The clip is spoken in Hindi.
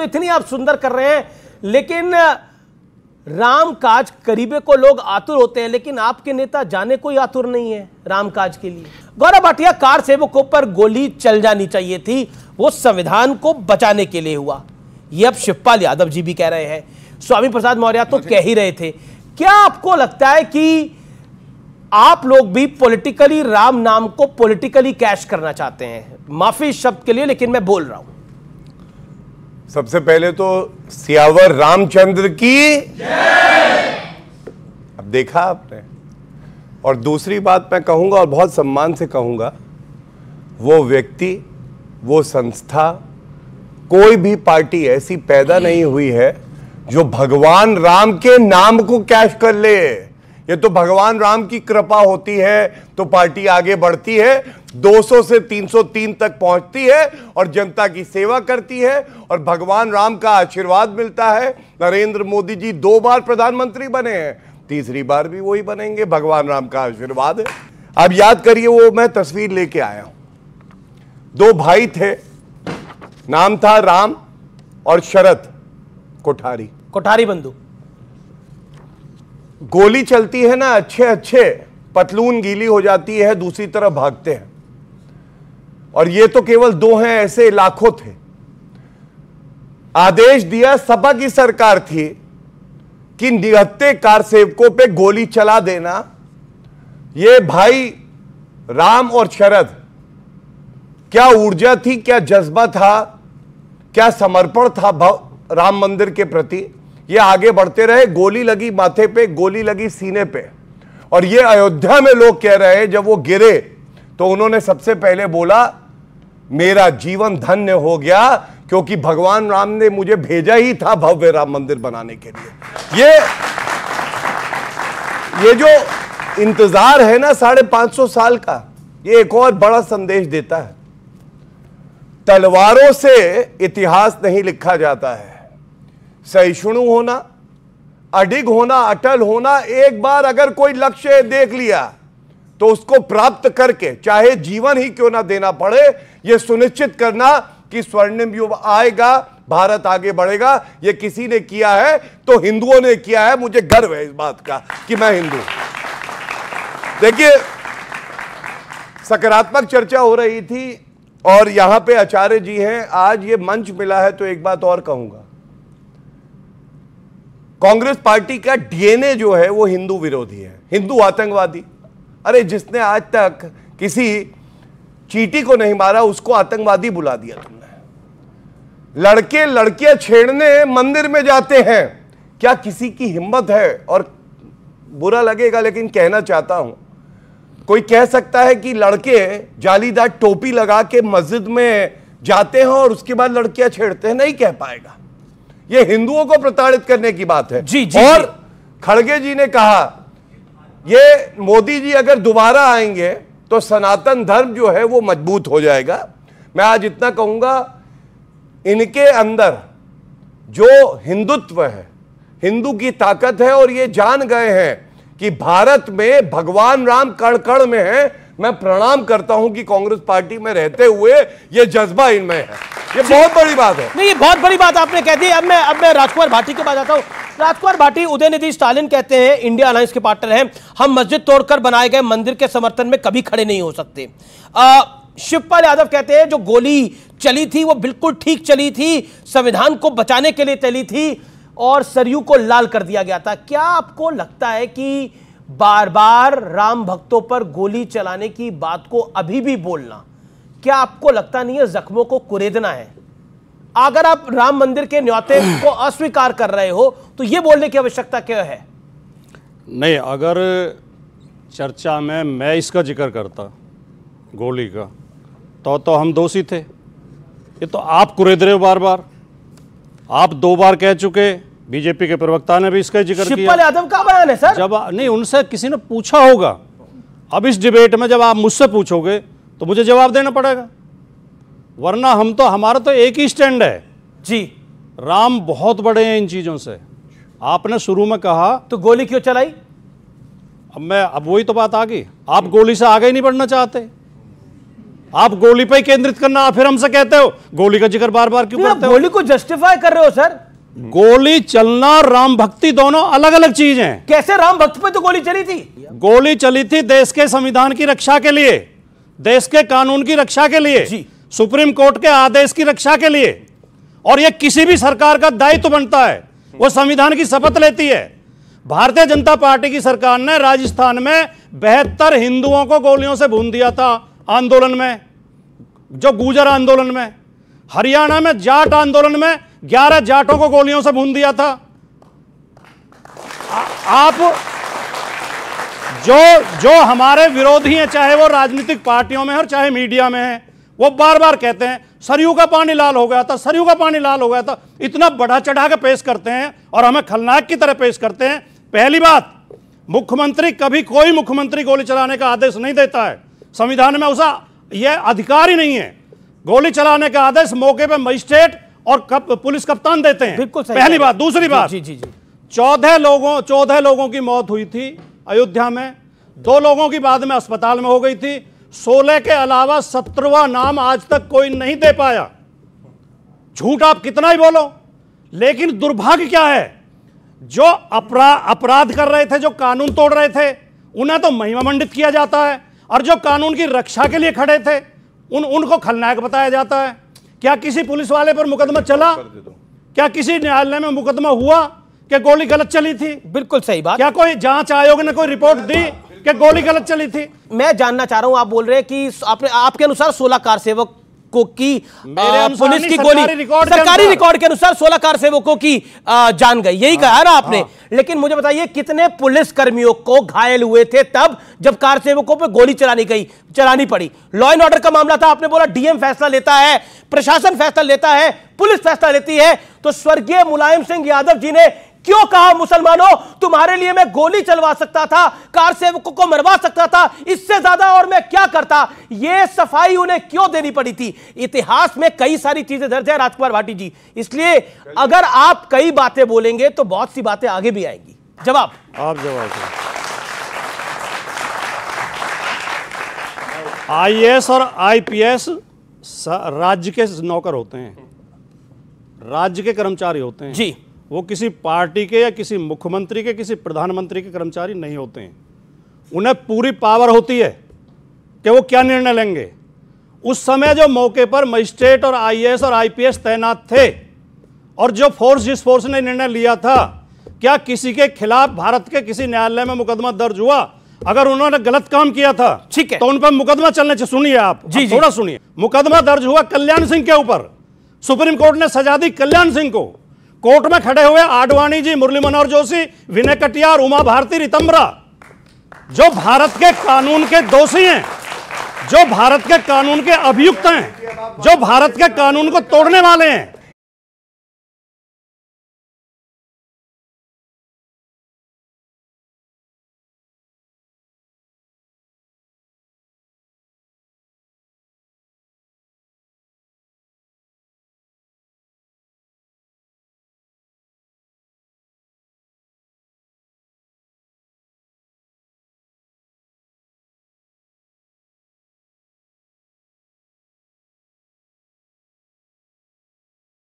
तो इतनी आप सुंदर कर रहे हैं, लेकिन राम काज करीबे को लोग आतुर होते हैं, लेकिन आपके नेता जाने कोई आतुर नहीं है राम काज के लिए। गौरव भाटिया, कार सेवकों पर गोली चल जानी चाहिए थी, वो संविधान को बचाने के लिए हुआ, ये अब शिवपाल यादव जी भी कह रहे हैं, स्वामी प्रसाद मौर्य तो कह ही रहे थे। क्या आपको लगता है कि आप लोग भी पॉलिटिकली राम नाम को पॉलिटिकली कैश करना चाहते हैं? माफी इस शब्द के लिए, लेकिन मैं बोल रहा हूं। सबसे पहले तो सियावर रामचंद्र की अब देखा आपने। और दूसरी बात मैं कहूंगा और बहुत सम्मान से कहूंगा, वो व्यक्ति, वो संस्था, कोई भी पार्टी ऐसी पैदा नहीं हुई है जो भगवान राम के नाम को कैश कर ले। ये तो भगवान राम की कृपा होती है तो पार्टी आगे बढ़ती है, 200 से 303 तक पहुंचती है और जनता की सेवा करती है और भगवान राम का आशीर्वाद मिलता है। नरेंद्र मोदी जी 2 बार प्रधानमंत्री बने हैं, तीसरी बार भी वही बनेंगे, भगवान राम का आशीर्वाद है। अब याद करिए, वो मैं तस्वीर लेके आया हूं, 2 भाई थे, नाम था राम और शरद कोठारी बंधु। गोली चलती है ना, अच्छे अच्छे पतलून गीली हो जाती है, दूसरी तरफ भागते हैं। और ये तो केवल 2 हैं, ऐसे लाखों थे। आदेश दिया, सपा की सरकार थी कि निहत्थे कार सेवकों पे गोली चला देना। ये भाई राम और शरद, क्या ऊर्जा थी, क्या जज्बा था, क्या समर्पण था राम मंदिर के प्रति। ये आगे बढ़ते रहे, गोली लगी माथे पे, गोली लगी सीने पे। और ये अयोध्या में लोग कह रहे हैं, जब वो गिरे तो उन्होंने सबसे पहले बोला, मेरा जीवन धन्य हो गया, क्योंकि भगवान राम ने मुझे भेजा ही था भव्य राम मंदिर बनाने के लिए। ये जो इंतजार है ना 550 साल का, ये एक और बड़ा संदेश देता है। तलवारों से इतिहास नहीं लिखा जाता है, सहिष्णु होना, अडिग होना, अटल होना। एक बार अगर कोई लक्ष्य देख लिया तो उसको प्राप्त करके चाहे जीवन ही क्यों ना देना पड़े, यह सुनिश्चित करना कि स्वर्णिम युग आएगा, भारत आगे बढ़ेगा। यह किसी ने किया है तो हिंदुओं ने किया है। मुझे गर्व है इस बात का कि मैं हिंदू। देखिए, सकारात्मक चर्चा हो रही थी और यहां पे आचार्य जी हैं, आज ये मंच मिला है तो एक बात और कहूंगा, कांग्रेस पार्टी का डीएनए जो है वो हिंदू विरोधी है, हिंदू आतंकवादी। अरे जिसने आज तक किसी चींटी को नहीं मारा उसको आतंकवादी बुला दिया तुमने। लड़के लड़कियां छेड़ने मंदिर में जाते हैं, क्या किसी की हिम्मत है? और बुरा लगेगा लेकिन कहना चाहता हूं, कोई कह सकता है कि लड़के जालीदार टोपी लगा के मस्जिद में जाते हैं और उसके बाद लड़कियां छेड़ते हैं, नहीं कह पाएगा। ये हिंदुओं को प्रताड़ित करने की बात है। जी, और खड़गे जी ने कहा, ये मोदी जी अगर दोबारा आएंगे तो सनातन धर्म जो है वो मजबूत हो जाएगा। मैं आज इतना कहूंगा, इनके अंदर जो हिंदुत्व है, हिंदू की ताकत है और ये जान गए हैं कि भारत में भगवान राम कण कण में है। मैं प्रणाम करता हूं कि कांग्रेस पार्टी में रहते हुए ये जज्बा इनमें है। ये बहुत बड़ी बात है। नहीं, ये बहुत बड़ी बात आपने कह दी। अब मैं राजकुमार भाटी के पास आता हूं। राजकुमार भाटी, उदयनिधि स्टालिन कहते हैं, इंडिया अलायंस के पार्टनर हैं, हम मस्जिद तोड़कर बनाए गए मंदिर के समर्थन में कभी खड़े नहीं हो सकते। शिवपाल यादव कहते हैं जो गोली चली थी वो बिल्कुल ठीक चली थी, संविधान को बचाने के लिए चली थी और सरयू को लाल कर दिया गया था। क्या आपको लगता है कि बार बार राम भक्तों पर गोली चलाने की बात को अभी भी बोलना, क्या आपको लगता नहीं है जख्मों को कुरेदना है? अगर आप राम मंदिर के न्योते को अस्वीकार कर रहे हो तो यह बोलने की आवश्यकता क्या है? नहीं, अगर चर्चा में मैं इसका जिक्र करता गोली का तो हम दोषी थे। ये तो आप कुरेद रहे हो बार बार। आप 2 बार कह चुके, बीजेपी के प्रवक्ता ने भी इसका जिक्र किया। शिवपाल यादव का बयान है सर। जब नहीं, उनसे किसी ने पूछा होगा। अब इस डिबेट में जब आप मुझसे पूछोगे तो मुझे जवाब देना पड़ेगा, वरना हमारा तो एक ही स्टैंड है जी। राम बहुत बड़े हैं इन चीजों से। आपने शुरू में कहा तो गोली क्यों चलाई? अब वही तो बात आ गई, आप गोली से आगे ही नहीं बढ़ना चाहते। आप गोली पे ही केंद्रित करना, फिर हमसे कहते हो गोली का जिक्र बार बार क्यों करते हो? गोली को जस्टिफाई कर रहे हो सर? गोली चलना और राम भक्ति दोनों अलग अलग चीज हैं। कैसे? राम भक्त पे तो गोली चली थी। गोली चली थी देश के संविधान की रक्षा के लिए, देश के कानून की रक्षा के लिए, सुप्रीम कोर्ट के आदेश की रक्षा के लिए। और यह किसी भी सरकार का दायित्व बनता है, वो संविधान की शपथ लेती है। भारतीय जनता पार्टी की सरकार ने राजस्थान में 72 हिंदुओं को गोलियों से भून दिया था आंदोलन में, जो गुर्जर आंदोलन में। हरियाणा में जाट आंदोलन में 11 जाटों को गोलियों से भून दिया था। आप जो हमारे विरोधी हैं, चाहे वो राजनीतिक पार्टियों में और चाहे मीडिया में हैं, वो बार बार कहते हैं सरयू का पानी लाल हो गया था, सरयू का पानी लाल हो गया था। इतना बढ़ा चढ़ा के पेश करते हैं और हमें खलनायक की तरह पेश करते हैं। पहली बात, मुख्यमंत्री, कभी कोई मुख्यमंत्री गोली चलाने का आदेश नहीं देता है। संविधान में उसका यह अधिकार ही नहीं है। गोली चलाने का आदेश मौके पर मजिस्ट्रेट और पुलिस कप्तान देते हैं। बिल्कुल सही। पहली बात। दूसरी बात, जी जी जी, 14 लोगों की मौत हुई थी अयोध्या में, 2 लोगों की बाद में अस्पताल में हो गई थी। 16 के अलावा 17वां नाम आज तक कोई नहीं दे पाया। झूठ आप कितना ही बोलो, लेकिन दुर्भाग्य क्या है, जो अपराध कर रहे थे, जो कानून तोड़ रहे थे, उन्हें तो महिमा मंडित किया जाता है, और जो कानून की रक्षा के लिए खड़े थे उनको खलनायक बताया जाता है। क्या किसी पुलिस वाले पर मुकदमा चला? क्या किसी न्यायालय में मुकदमा हुआ कि गोली गलत चली थी? बिल्कुल सही बात। क्या कोई जांच आयोग ने कोई रिपोर्ट दी कि गोली गलत चली थी? मैं जानना चाह रहा हूं, आप बोल रहे हैं कि आपके अनुसार 16 कार सेवक की पुलिस की गोली, सरकारी रिकॉर्ड के अनुसार 16 कार सेवकों की जान गई, यही कहा ना आपने। लेकिन मुझे बताइए कितने पुलिस कर्मियों को घायल हुए थे तब जब कार सेवकों पे गोली चलानी पड़ी? लॉ एंड ऑर्डर का मामला था, आपने बोला डीएम फैसला लेता है, प्रशासन फैसला लेता है, पुलिस फैसला लेती है। तो स्वर्गीय मुलायम सिंह यादव जी ने क्यों कहा मुसलमानों तुम्हारे लिए मैं गोली चलवा सकता था, कार सेवकों को मरवा सकता था, इससे ज्यादा और मैं क्या करता? यह सफाई उन्हें क्यों देनी पड़ी थी? इतिहास में कई सारी चीजें दर्ज है राजकुमार भाटी जी, इसलिए अगर आप कई बातें बोलेंगे तो बहुत सी बातें आगे भी आएंगी। जवाब आप जवाब। आईएएस और आईपीएस राज्य के नौकर होते हैं, राज्य के कर्मचारी होते हैं जी। वो किसी पार्टी के या किसी मुख्यमंत्री के, किसी प्रधानमंत्री के कर्मचारी नहीं होते हैं। उन्हें पूरी पावर होती है कि वो क्या निर्णय लेंगे। उस समय जो मौके पर मजिस्ट्रेट और आईएएस और आईपीएस तैनात थे, और जो फोर्स, जिस फोर्स ने निर्णय लिया था, क्या किसी के खिलाफ भारत के किसी न्यायालय में मुकदमा दर्ज हुआ? अगर उन्होंने गलत काम किया था, ठीक है, तो उन पर मुकदमा चलने चाहिए। सुनिए आप जी, थोड़ा सुनिए। मुकदमा दर्ज हुआ कल्याण सिंह के ऊपर, सुप्रीम कोर्ट ने सजा दी कल्याण सिंह को। कोर्ट में खड़े हुए आडवाणी जी, मुरली मनोहर जोशी, विनय कटियार, उमा भारती, रितंबरा, जो भारत के कानून के दोषी हैं, जो भारत के कानून के अभियुक्त हैं, जो भारत के कानून को तोड़ने वाले हैं,